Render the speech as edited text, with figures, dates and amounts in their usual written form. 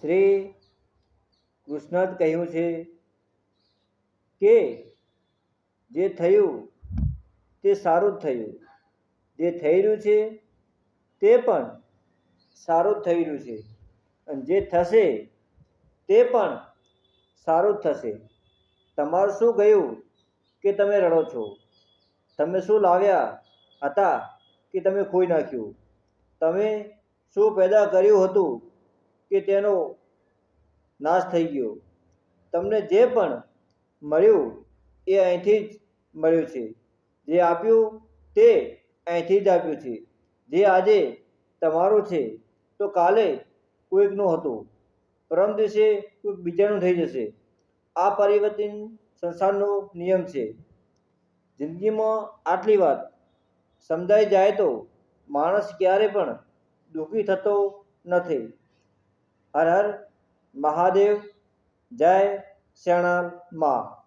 શ્રી કૃષ્ણ જ કહ્યું છે કે જે થયું તે સારું જ થયું, જે થઈ રહ્યું છે તે પણ સારું જ થઈ રહ્યું છે, અને જે થશે તે પણ સારું જ થશે. તમારું શું ગયું કે તમે રડો છો? તમે શું લાવ્યા હતા કે તમે ખોઈ નાખ્યું? તમે શું પેદા કર્યું હતું કે તેનો નાશ થઈ ગયો? તમને જે પણ મળ્યું એ અહીંથી જ મળ્યું છે. જે આપ્યું તે અહીંથી જ આપ્યું છે. જે આજે તમારું છે તો કાલે કોઈકનું હતું, પરમ દિવસે કોઈક બીજાનું થઈ જશે. આ પરિવર્તન સંસારનો નિયમ છે. જિંદગીમાં આટલી વાત સમજાઈ જાય તો માણસ ક્યારે પણ દુઃખી થતો નથી. હર હર મહાદેવ. જય શરણાલ મા.